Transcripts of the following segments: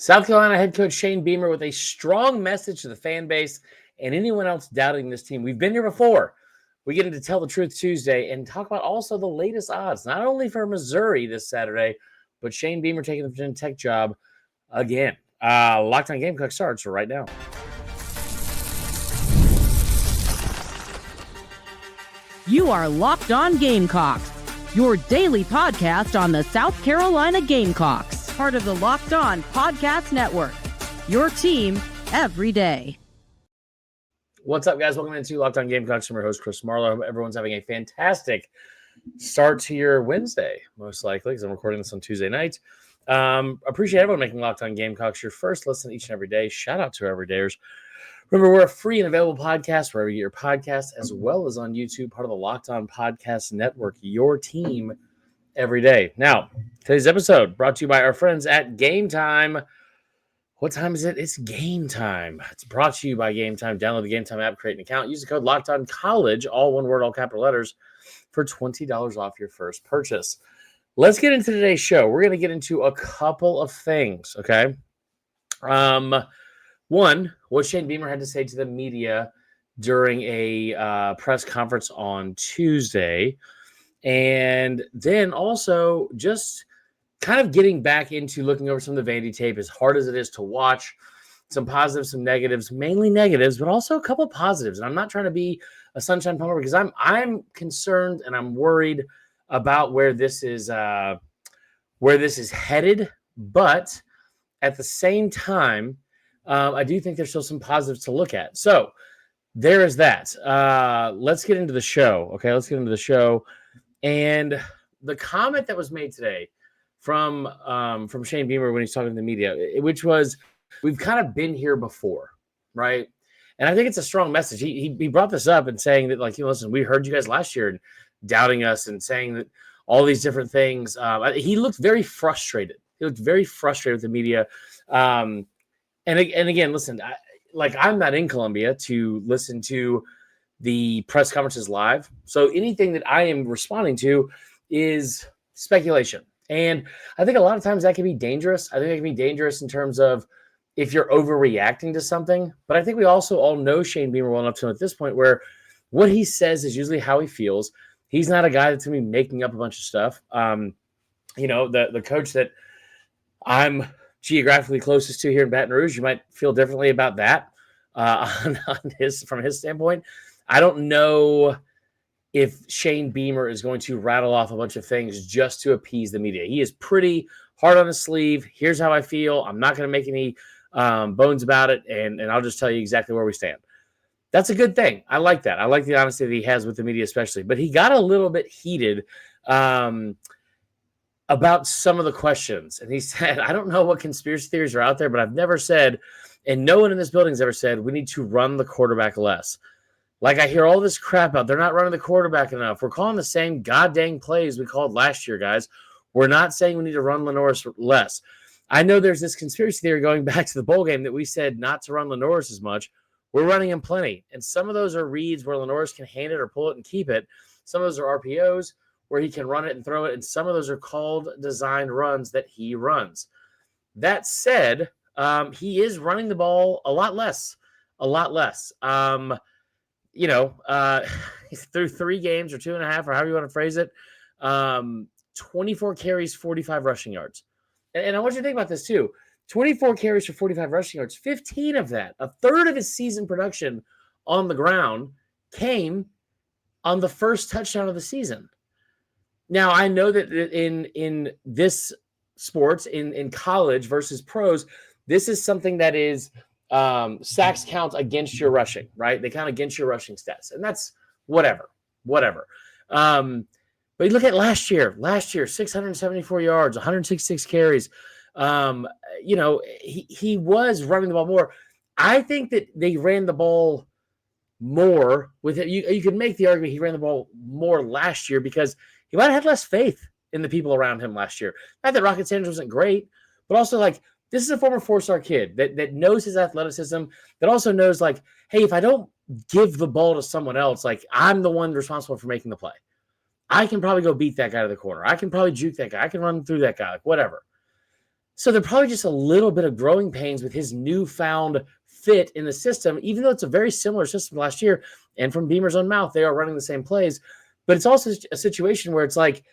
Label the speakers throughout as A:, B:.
A: South Carolina head coach Shane Beamer with a strong message to the fan base and anyone else doubting this team. We've been here before. We get into Tell the Truth Tuesday and talk about also the latest odds, not only for Missouri this Saturday, but Shane Beamer taking the Virginia Tech job again. Locked On Gamecocks starts right now.
B: You are Locked On Gamecocks, your daily podcast on the South Carolina Gamecocks, part of the Locked On Podcast Network, your team every day.
A: What's up, guys? Welcome into Locked On Gamecocks. I'm your host, Chris Marler. I hope everyone's having a fantastic start to your Wednesday, most likely, because I'm recording this on Tuesday night. Appreciate everyone making Locked On Gamecocks your first listen each and every day. Shout out to our everydayers. Remember, we're a free and available podcast wherever you get your podcasts, as well as on YouTube, part of the Locked On Podcast Network, your team every day. Now, today's episode brought to you by our friends at Game Time. What time is it? It's game time. It's brought to you by Game Time. Download the Game Time app, create an account, use the code LOCKEDONCOLLEGE, all one word, all capital letters, for $20 off your first purchase. Let's get into today's show. We're going to get into a couple of things, okay? One, what Shane Beamer had to say to the media during a press conference on Tuesday. And then also just kind of getting back into looking over some of the Vandy tape, as hard as it is to watch. Some positives, some negatives, mainly negatives, but also a couple positives. And I'm not trying to be a sunshine pumper because I'm concerned and I'm worried about where this is headed. But at the same time, I do think there's still some positives to look at. So there is that. Let's get into the show. Okay, let's get into the show. And the comment that was made today from Shane Beamer when he's talking to the media, which was, we've kind of been here before, right? And I think it's a strong message. He brought this up and saying that, like, listen, we heard you guys last year and doubting us and saying that all these different things. He looked very frustrated. He looked very frustrated with the media. And again, listen, I'm not in Columbia to listen to the press conferences live. So anything that I am responding to is speculation. And I think a lot of times that can be dangerous. I think it can be dangerous in terms of if you're overreacting to something. But I think we also all know Shane Beamer well enough to know at this point where what he says is usually how he feels. He's not a guy that's going to be making up a bunch of stuff. The coach that I'm geographically closest to here in Baton Rouge, you might feel differently about that from his standpoint. I don't know if Shane Beamer is going to rattle off a bunch of things just to appease the media. He is pretty hard on his sleeve. Here's how I feel. I'm not going to make any bones about it, and I'll just tell you exactly where we stand. That's a good thing. I like that. I like the honesty that he has with the media especially. But he got a little bit heated about some of the questions. And he said, I don't know what conspiracy theories are out there, but I've never said, and no one in this building's ever said, we need to run the quarterback less. Like, I hear all this crap out. They're not running the quarterback enough. We're calling the same goddamn plays we called last year, guys. We're not saying we need to run LaNorris less. I know there's this conspiracy theory going back to the bowl game that we said not to run LaNorris as much. We're running him plenty. And some of those are reads where LaNorris can hand it or pull it and keep it. Some of those are RPOs where he can run it and throw it. And some of those are called designed runs that he runs. That said, he is running the ball a lot less. Through 3 games or 2.5 or however you want to phrase it, 24 carries, 45 rushing yards. And I want you to think about this too. 24 carries for 45 rushing yards, 15 of that, a third of his season production on the ground came on the first touchdown of the season. Now, I know that in this sports, in college versus pros, this is something that is sacks count against your rushing, right? They count against your rushing stats, and that's whatever. But you look at last year, 674 yards, 166 carries. He was running the ball more. I think that they ran the ball more with it. You could make the argument he ran the ball more last year because he might have had less faith in the people around him last year. Not that Rocket Sanders wasn't great, but also this is a former 4-star kid that knows his athleticism, that also knows hey, if I don't give the ball to someone else, I'm the one responsible for making the play. I can probably go beat that guy to the corner. I can probably juke that guy. I can run through that guy, whatever. So they're probably just a little bit of growing pains with his newfound fit in the system, even though it's a very similar system last year. And from Beamer's own mouth, they are running the same plays. But it's also a situation where it's like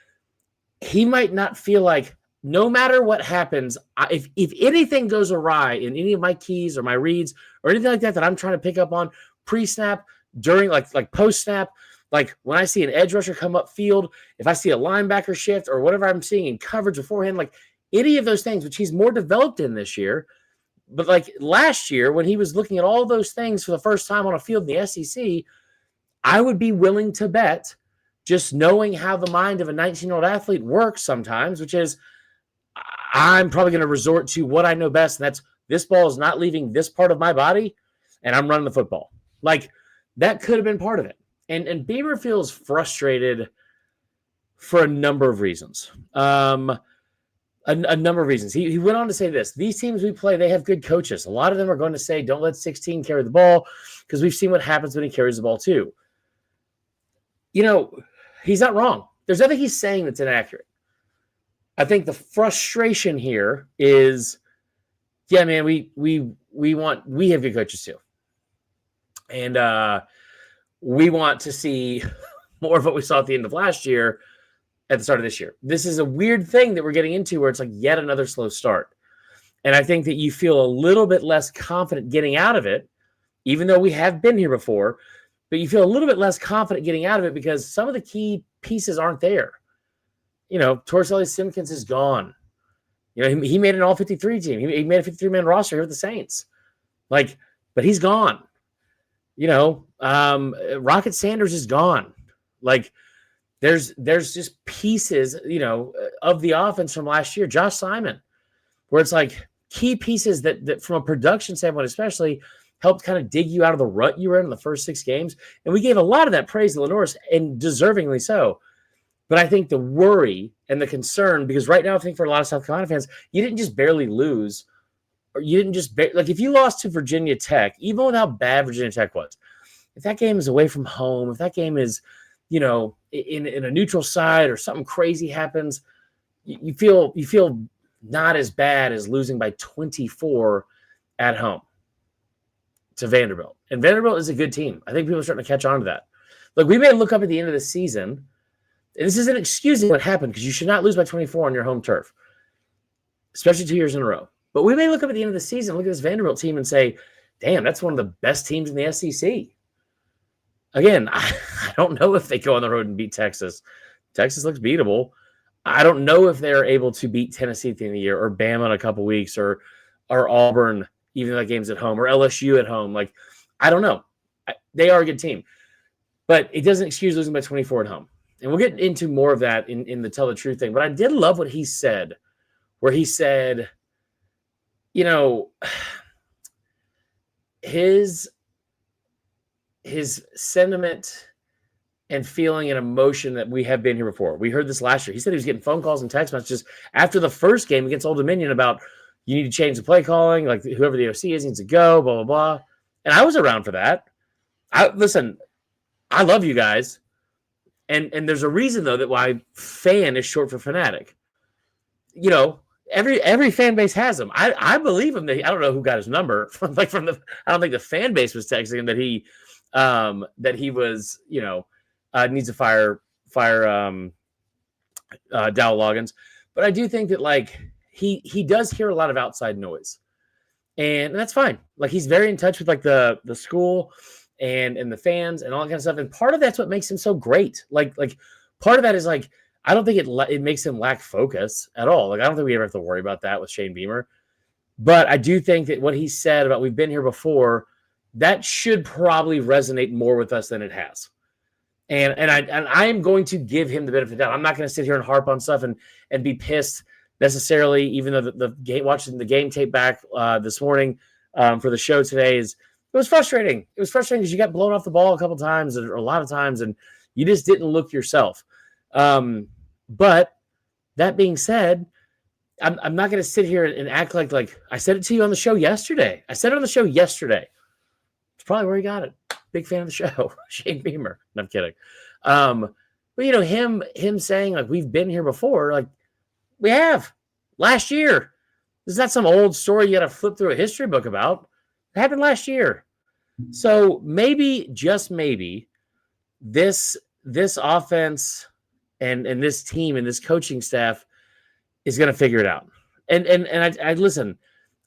A: he might not feel like no matter what happens, if anything goes awry in any of my keys or my reads or anything like that I'm trying to pick up on pre-snap, during like post-snap, like when I see an edge rusher come up field, if I see a linebacker shift or whatever I'm seeing in coverage beforehand, like any of those things, which he's more developed in this year. But like last year, when he was looking at all those things for the first time on a field in the SEC, I would be willing to bet, just knowing how the mind of a 19-year-old athlete works sometimes, which is I'm probably going to resort to what I know best, and that's this ball is not leaving this part of my body, and I'm running the football. Like, that could have been part of it. And Beamer feels frustrated for a number of reasons. A number of reasons. He went on to say this. These teams we play, they have good coaches. A lot of them are going to say, don't let 16 carry the ball, because we've seen what happens when he carries the ball too. You know, he's not wrong. There's nothing he's saying that's inaccurate. I think the frustration here is, yeah, man, we have good coaches too. And we want to see more of what we saw at the end of last year at the start of this year. This is a weird thing that we're getting into where it's like yet another slow start. And I think that you feel a little bit less confident getting out of it, even though we have been here before, but you feel a little bit less confident getting out of it because some of the key pieces aren't there. You know, Torricelli Simpkins is gone. You know, he made an all-53 team. He made a 53-man roster here with the Saints. Like, but he's gone. You know, Rocket Sanders is gone. Like, there's just pieces, you know, of the offense from last year. Josh Simon, where it's like key pieces that from a production standpoint especially helped kind of dig you out of the rut you were in the first 6 games. And we gave a lot of that praise to LaNorris, and deservingly so. But I think the worry and the concern, because right now I think for a lot of South Carolina fans, you didn't just barely lose, or you didn't just like if you lost to Virginia Tech, even with how bad Virginia Tech was, if that game is away from home, if that game is, you know, in a neutral side or something crazy happens, you feel not as bad as losing by 24 at home to Vanderbilt. And Vanderbilt is a good team. I think people are starting to catch on to that. Look, we may look up at the end of the season. And this isn't excusing what happened, because you should not lose by 24 on your home turf, especially 2 years in a row. But we may look up at the end of the season, look at this Vanderbilt team and say, damn, that's one of the best teams in the SEC. Again, I don't know if they go on the road and beat Texas. Texas looks beatable. I don't know if they're able to beat Tennessee at the end of the year, or Bama in a couple weeks, or Auburn, even though that game's at home, or LSU at home. Like, I don't know. They are a good team. But it doesn't excuse losing by 24 at home. And we'll get into more of that in the Tell the Truth thing. But I did love what he said, where he said, you know, his sentiment and feeling and emotion that we have been here before. We heard this last year. He said he was getting phone calls and text messages after the first game against Old Dominion about, you need to change the play calling, like whoever the OC is needs to go, blah, blah, blah. And I was around for that. Listen, I love you guys. And there's a reason, though, that why fan is short for fanatic. You know, every fan base has him. I believe him. I don't know who got his number from I don't think the fan base was texting him that he was, you know, needs to fire Dowell Loggins. But I do think that, like, he does hear a lot of outside noise, and that's fine. Like, he's very in touch with like the school and the fans and all that kind of stuff. And part of that's what makes him so great. Like part of that is like, I don't think it makes him lack focus at all. Like, I don't think we ever have to worry about that with Shane Beamer. But I do think that what he said about we've been here before, that should probably resonate more with us than it has. And I am going to give him the benefit of the doubt. I'm not going to sit here and harp on stuff and be pissed necessarily, even though the game, watching the game tape back this morning for the show today, it was frustrating. It was frustrating because you got blown off the ball a couple times, or a lot of times, and you just didn't look yourself. But that being said, I'm not going to sit here and act like I said it to you on the show yesterday. I said it on the show yesterday. It's probably where he got it. Big fan of the show, Shane Beamer. No, I'm kidding. But you know, him saying like we've been here before, like we have last year. This is not some old story you got to flip through a history book about. It happened last year. So maybe, just maybe, this offense and this team and this coaching staff is going to figure it out. And I listen,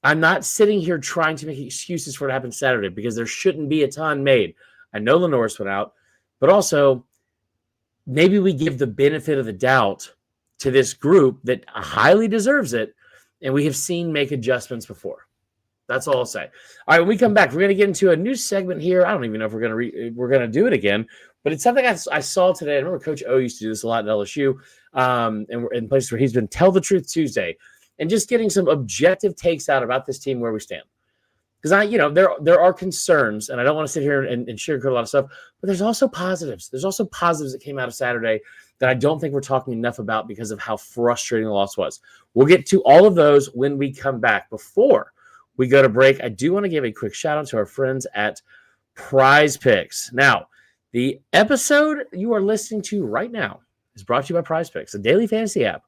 A: I'm not sitting here trying to make excuses for what happened Saturday because there shouldn't be a ton made. I know LaNorris went out, but also maybe we give the benefit of the doubt to this group that highly deserves it, and we have seen make adjustments before. That's all I'll say. All right, when we come back, we're going to get into a new segment here. I don't even know if we're going to do it again, but it's something I saw today. I remember Coach O used to do this a lot at LSU, and we're in places where he's been Tell the Truth Tuesday, and just getting some objective takes out about this team, where we stand. Because there are concerns, and I don't want to sit here and sugarcoat a lot of stuff, but there's also positives. There's also positives that came out of Saturday that I don't think we're talking enough about because of how frustrating the loss was. We'll get to all of those when we come back. Before we go to break, I do want to give a quick shout out to our friends at Prize Picks. Now, the episode you are listening to right now is brought to you by Prize Picks, a daily fantasy app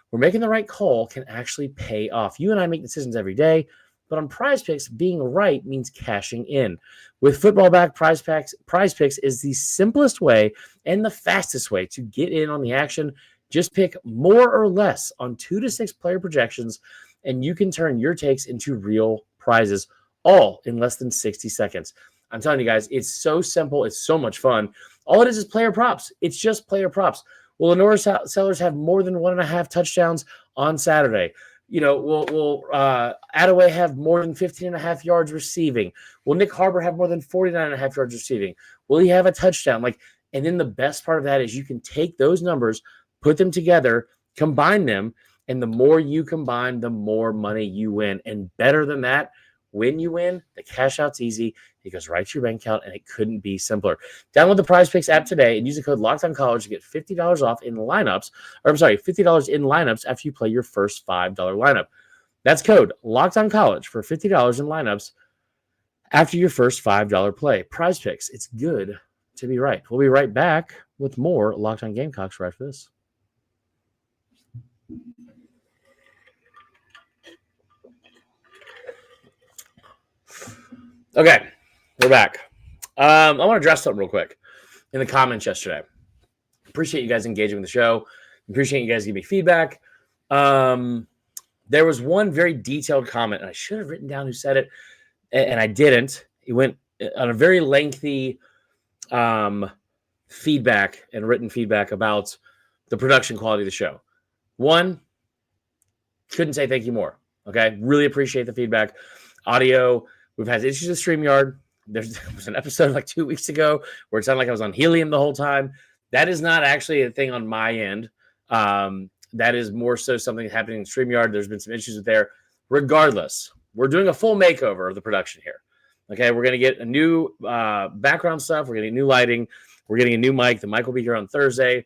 A: where making the right call can actually pay off. You and I make decisions every day, but on Prize Picks, being right means cashing in. With football back, Prize Picks is the simplest way and the fastest way to get in on the action. Just pick more or less on 2 to 6 player projections, and you can turn your takes into real prizes, all in less than 60 seconds. I'm telling you guys, it's so simple. It's so much fun. All it is player props. It's just player props. Will LaNorris Sellers have more than 1.5 touchdowns on Saturday? Will Attaway have more than 15.5 yards receiving? Will Nick Harbor have more than 49.5 yards receiving? Will he have a touchdown? And then the best part of that is you can take those numbers, put them together, combine them, and the more you combine, the more money you win. And better than that, when you win, the cash out's easy. It goes right to your bank account, and it couldn't be simpler. Download the Prize Picks app today and use the code LOCKEDONCollege to get $50 off in lineups. $50 in lineups after you play your first $5 lineup. That's code LOCKEDONCollege for $50 in lineups after your first $5 play. Prize Picks, it's good to be right. We'll be right back with more Locked On Gamecocks right after this. Okay, we're back. I want to address something real quick in the comments yesterday. Appreciate you guys engaging with the show. Appreciate you guys giving me feedback. There was one very detailed comment, and I should have written down who said it, and I didn't. It went on a very lengthy feedback and written feedback about the production quality of the show. One, couldn't say thank you more. Okay, really appreciate the feedback. Audio. We've had issues with StreamYard. There was an episode like 2 weeks ago where it sounded like I was on helium the whole time. That is not actually a thing on my end. That is more so something happening in StreamYard. There's been some issues with there. Regardless, we're doing a full makeover of the production here. Okay, we're going to get a new background stuff. We're getting new lighting. We're getting a new mic. The mic will be here on Thursday.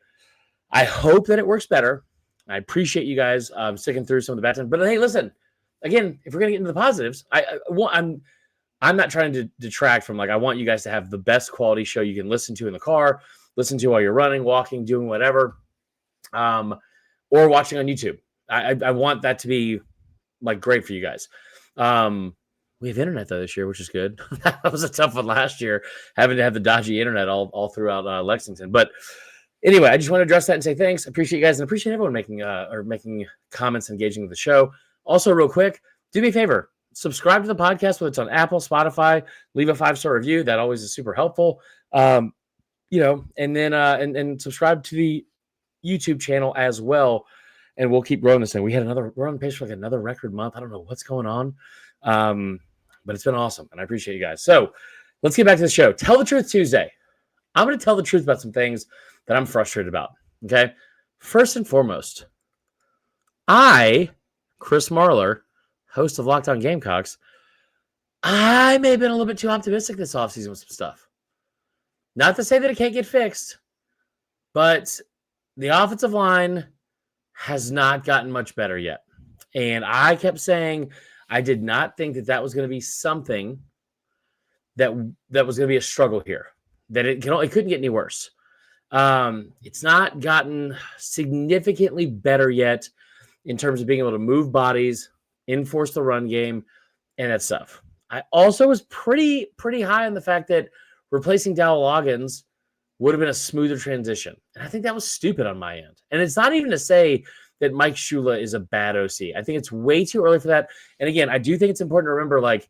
A: I hope that it works better. I appreciate you guys sticking through some of the bad times. But hey, listen, again, if we're going to get into the positives, I'm not trying to detract from, I want you guys to have the best quality show you can listen to in the car, listen to while you're running, walking, doing whatever, or watching on YouTube. I want that to be great for you guys. We have internet though this year, which is good. That was a tough one last year, having to have the dodgy internet all throughout Lexington. But anyway, I just want to address that and say thanks. Appreciate you guys and appreciate everyone making comments, engaging with the show. Also, real quick, do me a favor. Subscribe to the podcast, whether it's on Apple, Spotify, leave a 5-star review. That always is super helpful. And then and subscribe to the YouTube channel as well. And we'll keep growing this thing. We're on pace for another record month. I don't know what's going on. But it's been awesome. And I appreciate you guys. So let's get back to the show. Tell the Truth Tuesday. I'm going to tell the truth about some things that I'm frustrated about. Okay. First and foremost, Chris Marler, host of Locked On Gamecocks, I may have been a little bit too optimistic this offseason with some stuff. Not to say that it can't get fixed, but the offensive line has not gotten much better yet. And I kept saying I did not think that was going to be something that was going to be a struggle here, that it couldn't get any worse. It's not gotten significantly better yet in terms of being able to move bodies, enforce the run game, and that stuff. I also was pretty high on the fact that replacing Dowell Loggins would have been a smoother transition. And I think that was stupid on my end. And it's not even to say that Mike Shula is a bad OC. I think it's way too early for that. And again, I do think it's important to remember, like,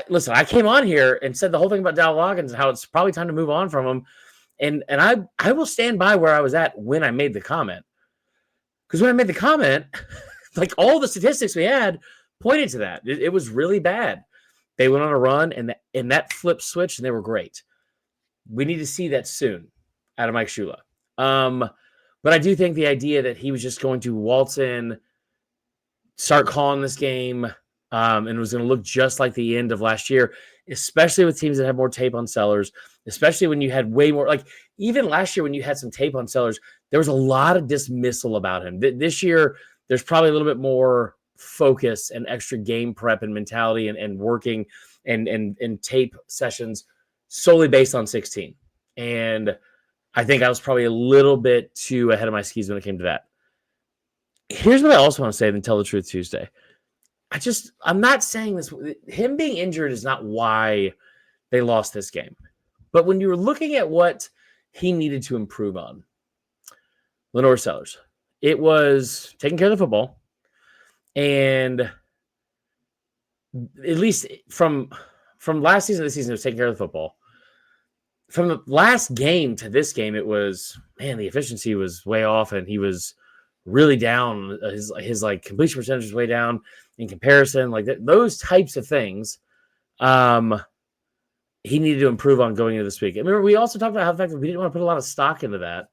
A: listen, I came on here and said the whole thing about Dowell Loggins and how it's probably time to move on from him. And I will stand by where I was at when I made the comment. Because when I made the comment, like all the statistics we had pointed to that. It was really bad. They went on a run and that flip switch, and they were great. We need to see that soon out of Mike Shula. But I do think the idea that he was just going to waltz in, start calling this game, and was going to look just like the end of last year, especially with teams that have more tape on Sellers, especially when you had way more, like even last year when you had some tape on Sellers, there was a lot of dismissal about him. This year, there's probably a little bit more focus and extra game prep and mentality and working and tape sessions solely based on 16. And I think I was probably a little bit too ahead of my skis when it came to that. Here's what I also want to say, then tell the truth Tuesday. I'm not saying this. Him being injured is not why they lost this game. But when you were looking at what he needed to improve on, LaNorris Sellers, it was taking care of the football. And at least from last season to this season, it was taking care of the football. From the last game to this game, it was, man, the efficiency was way off, and he was really down. His like completion percentage was way down in comparison. Like those types of things, he needed to improve on going into this week. I remember we also talked about how the fact that we didn't want to put a lot of stock into that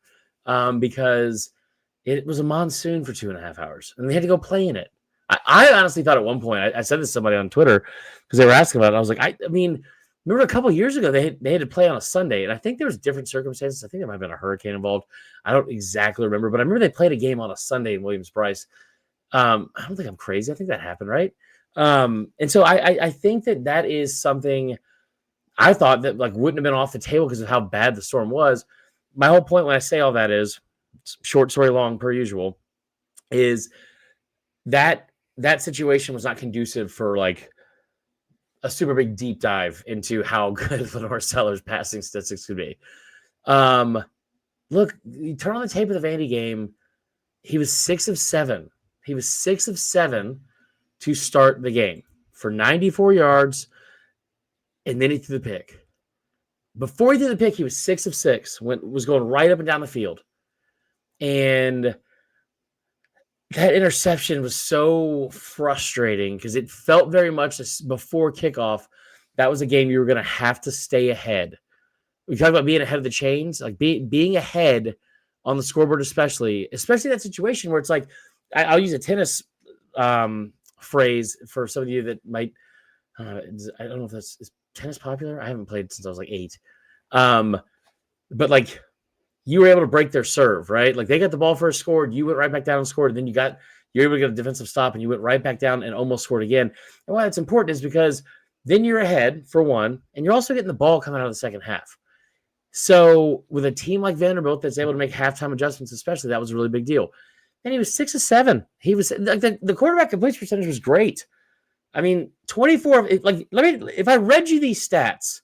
A: because it was a monsoon for 2.5 hours, and they had to go play in it. I honestly thought at one point, I said this to somebody on Twitter because they were asking about it. I was like, I mean, remember a couple of years ago, they had to play on a Sunday, and I think there was different circumstances. I think there might have been a hurricane involved. I don't exactly remember, but I remember they played a game on a Sunday in Williams-Brice. I don't think I'm crazy. I think that happened, right? And so I think that is something I thought that like wouldn't have been off the table because of how bad the storm was. My whole point when I say all that is, short story long per usual, is that situation was not conducive for like a super big deep dive into how good LaNorris Sellers' passing statistics could be. Look, you turn on the tape of the Vandy game, he was 6 of 7. He was 6 of 7 to start the game for 94 yards, and then he threw the pick. Before he threw the pick, he was 6 of 6, was going right up and down the field. And that interception was so frustrating because it felt very much before kickoff, that was a game you were going to have to stay ahead. We talk about being ahead of the chains, like being ahead on the scoreboard, especially that situation where it's like, I'll use a tennis phrase for some of you that might, I don't know if is tennis popular? I haven't played since I was like 8. But like, you were able to break their serve, right? Like they got the ball first, scored, you went right back down and scored, and then you're able to get a defensive stop, and you went right back down and almost scored again. And why it's important is because then you're ahead for one, and you're also getting the ball coming out of the second half. So with a team like Vanderbilt that's able to make halftime adjustments, especially, that was a really big deal. And he was 6 of 7. He was like the quarterback completion percentage was great. I mean, 24. Like if I read you these stats,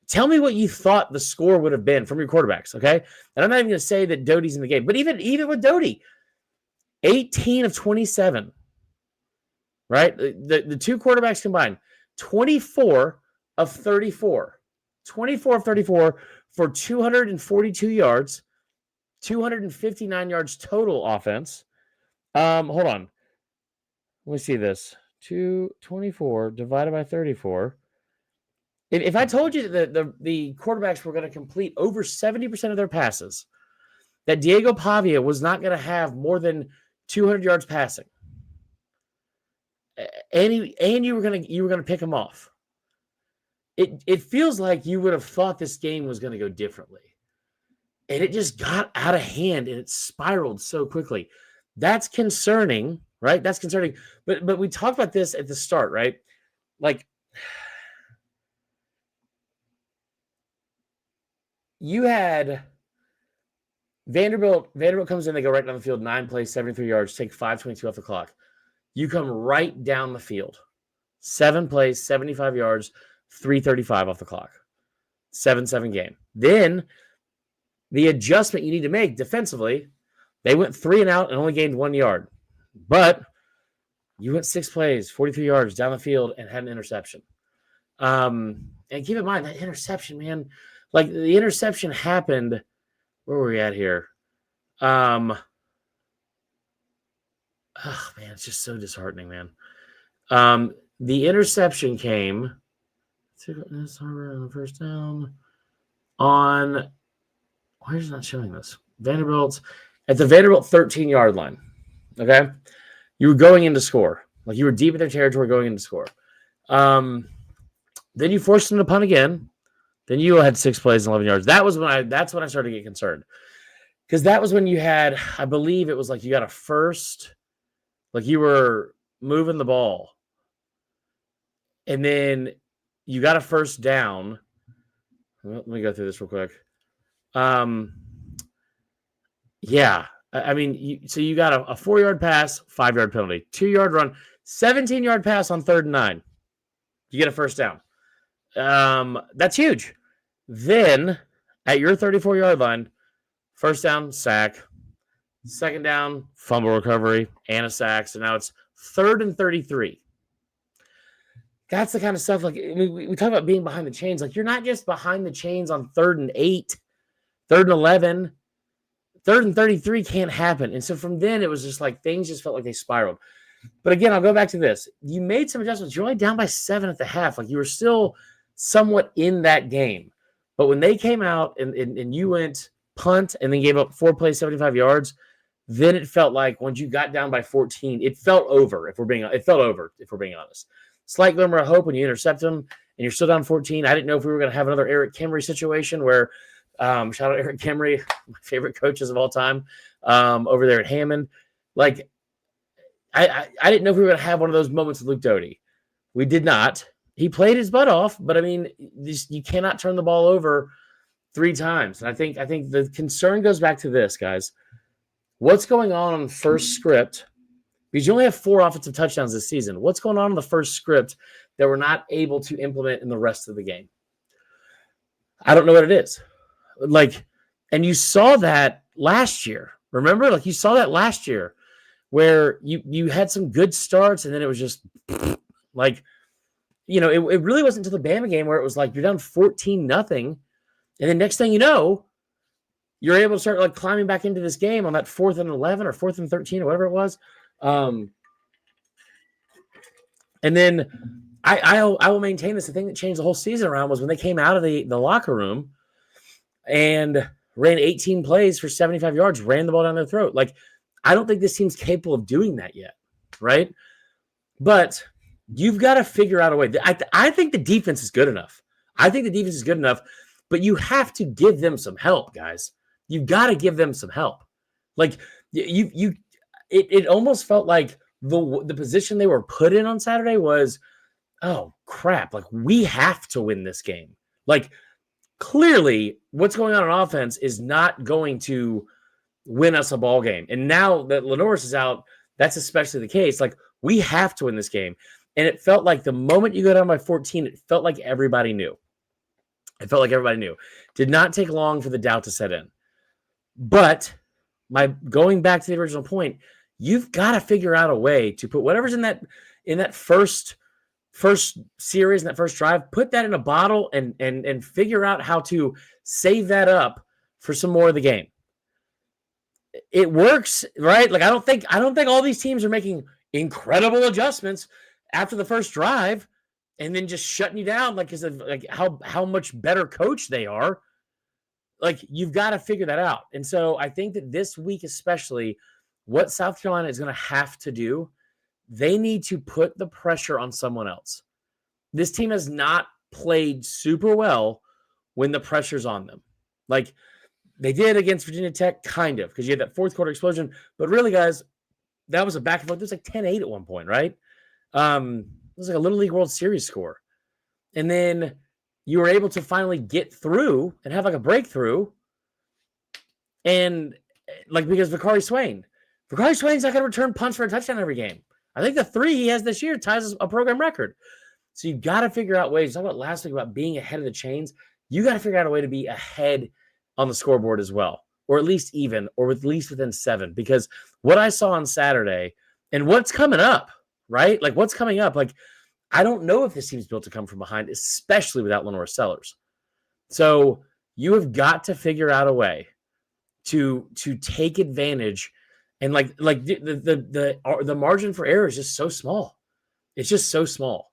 A: tell me what you thought the score would have been from your quarterbacks, okay? And I'm not even going to say that Doty's in the game, but even with Doty, 18 of 27, right? The two quarterbacks combined, 24 of 34. 24 of 34 for 242 yards, 259 yards total offense. Hold on. Let me see this. 224 divided by 34. If I told you that the quarterbacks were going to complete over 70% of their passes, that Diego Pavia was not going to have more than 200 yards passing, and you were going to pick him off, it feels like you would have thought this game was going to go differently, and it just got out of hand and it spiraled so quickly. That's concerning, right? That's concerning. But we talked about this at the start, right? Like, you had Vanderbilt comes in, they go right down the field, 9 plays, 73 yards, take 5:22 off the clock. You come right down the field. 7 plays, 75 yards, 3:35 off the clock. 7-7 game. Then the adjustment you need to make defensively, they went 3 and out and only gained 1 yard. But you went 6 plays, 43 yards down the field and had an interception. And keep in mind that interception, man, like the interception happened. Where were we at here? Oh man, it's just so disheartening, man. The interception came on the first down on. Why is it not showing this? Vanderbilt at the Vanderbilt 13-yard line. Okay, you were going in to score, like you were deep in their territory, going in to score. Then you forced them to punt again. Then you had 6 plays and 11 yards. That's when I started to get concerned, because that was when you had, I believe it was like you got a first, like you were moving the ball, and then you got a first down. Well, let me go through this real quick. Yeah, I mean, so you got a 4-yard pass, 5-yard penalty, 2-yard run, 17-yard pass on 3rd and 9. You get a first down. That's huge. Then at your 34-yard line, first down, sack. Second down, fumble recovery, and a sack. So now it's 3rd and 33. That's the kind of stuff, like we talk about being behind the chains. Like, you're not just behind the chains on 3rd and 8, 3rd and 11. 3rd and 33 can't happen. And so from then, it was just like things just felt like they spiraled. But again, I'll go back to this. You made some adjustments. You're only down by 7 at the half. Like, you were still somewhat in that game. But when they came out and you went punt and then gave up 4 plays, 75 yards, then it felt like once you got down by 14, it felt over, if we're being honest. Slight glimmer of hope when you intercept them and you're still down 14. I didn't know if we were going to have another Eric Kimry situation where, shout out Eric Kimry, my favorite coaches of all time, over there at Hammond. Like, I didn't know if we were going to have one of those moments with Luke Doty. We did not. He played his butt off, but I mean, you cannot turn the ball over 3 times. And I think the concern goes back to this, guys. What's going on first script? Because you only have 4 offensive touchdowns this season. What's going on in the first script that we're not able to implement in the rest of the game? I don't know what it is. Like, and you saw that last year. Remember? Like, you saw that last year where you had some good starts and then it was just like, you know, it really wasn't until the Bama game where it was like you're down 14-0. And then next thing you know, you're able to start like climbing back into this game on that 4th and 11 or 4th and 13 or whatever it was. And then I will maintain this. The thing that changed the whole season around was when they came out of the locker room and ran 18 plays for 75 yards, ran the ball down their throat. Like, I don't think this team's capable of doing that yet, right? But you've got to figure out a way. I think the defense is good enough. But you have to give them some help, guys. You've got to give them some help. Like, it almost felt like the position they were put in on Saturday was, oh, crap. Like, we have to win this game. Like, clearly what's going on offense is not going to win us a ball game. And now that LaNorris is out, that's especially the case. Like, we have to win this game. And it felt like the moment you go down by 14, it felt like everybody knew. Did not take long for the doubt to set in. But going back to the original point, you've got to figure out a way to put whatever's in that first series, in that first drive, put that in a bottle and figure out how to save that up for some more of the game. It works, right? Like, I don't think all these teams are making incredible adjustments after the first drive and then just shutting you down like how much better coach they are. Like, you've got to figure that out. And so I think that this week, especially, what South Carolina is going to have to do, they need to put the pressure on someone else. This team has not played super well when the pressure's on them. Like, they did against Virginia Tech, kind of, because you had that 4th quarter explosion. But really, guys, that was a back and forth. It was like 10-8 at one point, right? It was like a Little League World Series score. And then you were able to finally get through and have like a breakthrough. And like, because Vakari Swain's not going to return punts for a touchdown every game. I think the 3 he has this year ties a program record. So you've got to figure out ways. Talk about last week about being ahead of the chains. You got to figure out a way to be ahead on the scoreboard as well, or at least even, or at least within 7. Because what I saw on Saturday and what's coming up, right? Like what's coming up, like I don't know if this team's built to come from behind, especially without LaNorris Sellers. So you have got to figure out a way to take advantage, and like the margin for error is just so small. It's just so small,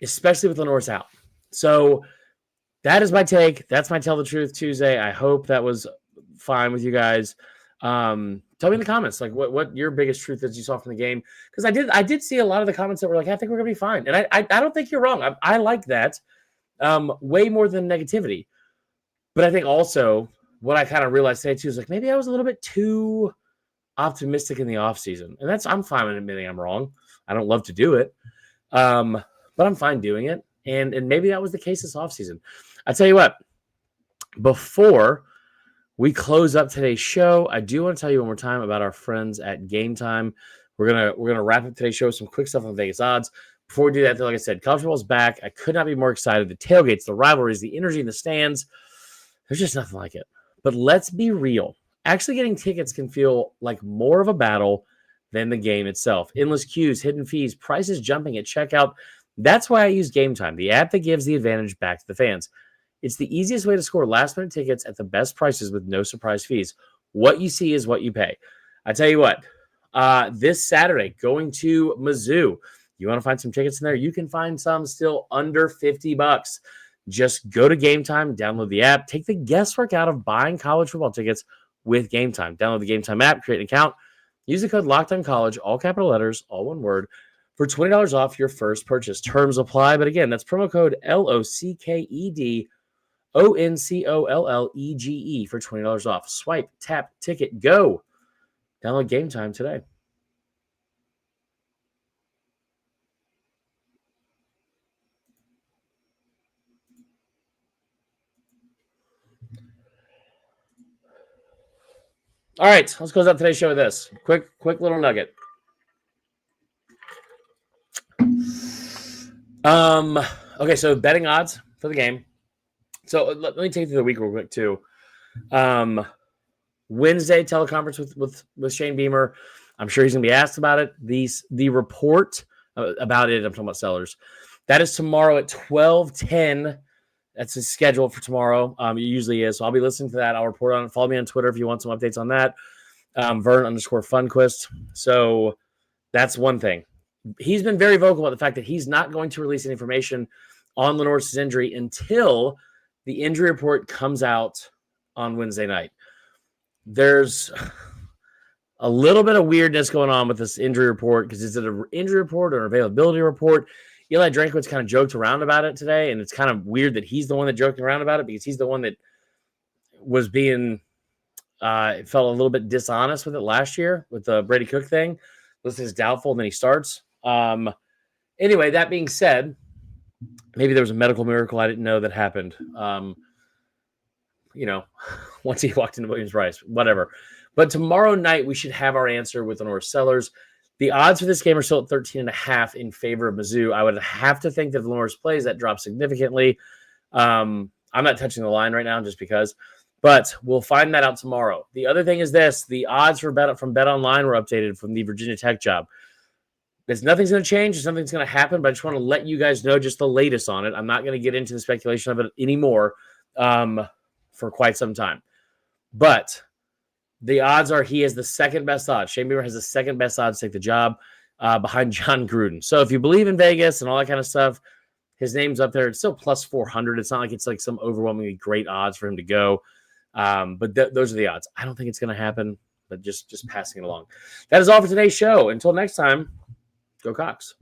A: especially with LaNorris out. So that is my take. That's my Tell the Truth Tuesday. I hope that was fine with you guys. Tell me in the comments, like what your biggest truth is you saw from the game. Because I did see a lot of the comments that were like, I think we're gonna be fine. And I don't think you're wrong. I like that way more than negativity. But I think also what I kind of realized today too is like maybe I was a little bit too optimistic in the offseason. And I'm fine with admitting I'm wrong. I don't love to do it. But I'm fine doing it. And maybe that was the case this offseason. I tell you what, before we close up today's show, I do want to tell you one more time about our friends at Game Time. We're gonna wrap up today's show with some quick stuff on Vegas odds. Before we do that, though, like I said, college football's back. I could not be more excited. The tailgates, the rivalries, the energy in the stands. There's just nothing like it. But let's be real. Actually getting tickets can feel like more of a battle than the game itself. Endless queues, hidden fees, prices jumping at checkout. That's why I use Game Time, the app that gives the advantage back to the fans. It's the easiest way to score last-minute tickets at the best prices with no surprise fees. What you see is what you pay. I tell you what, this Saturday, going to Mizzou, you want to find some tickets in there? You can find some still under $50. Just go to Game Time, download the app, take the guesswork out of buying college football tickets with Game Time. Download the Game Time app, create an account, use the code LOCKEDONCollege, all capital letters, all one word, for $20 off your first purchase. Terms apply, but again, that's promo code LOCKEDONCOLLEGE for $20 off. Swipe, tap, ticket, go. Download Game Time today. All right, let's close out today's show with this. Quick little nugget. Okay, so betting odds for the game. So let me take you through the week real quick too. Wednesday teleconference with Shane Beamer. I'm sure he's gonna be asked about it. The report about it. I'm talking about Sellers. That is tomorrow at 12:10. That's his schedule for tomorrow. It usually is. So I'll be listening to that. I'll report on it. Follow me on Twitter if you want some updates on that. Vern_Funquist. So that's one thing. He's been very vocal about the fact that he's not going to release any information on LaNorris' injury until the injury report comes out on Wednesday night. There's a little bit of weirdness going on with this injury report because is it an injury report or an availability report? Eli Drinkwitz kind of joked around about it today, and it's kind of weird that he's the one that joked around about it because he's the one that was being felt a little bit dishonest with it last year with the Brady Cook thing. Listen, is doubtful, and then he starts. Anyway, that being said, maybe there was a medical miracle I didn't know that happened. Once he walked into Williams-Brice, whatever. But tomorrow night, we should have our answer with LaNorris Sellers. The odds for this game are still at 13.5 in favor of Mizzou. I would have to think that if LaNorris plays, that drops significantly. I'm not touching the line right now just because. But we'll find that out tomorrow. The other thing is this. The odds from Bet Online were updated from the Virginia Tech job. Nothing's going to change. Nothing's going to happen, but I just want to let you guys know just the latest on it. I'm not going to get into the speculation of it anymore for quite some time. But the odds are he has the second best odds. Shane Beamer has the second best odds to take the job behind John Gruden. So if you believe in Vegas and all that kind of stuff, his name's up there. It's still plus 400. It's not like it's like some overwhelmingly great odds for him to go. But those are the odds. I don't think it's going to happen, but just passing it along. That is all for today's show. Until next time, go Cox.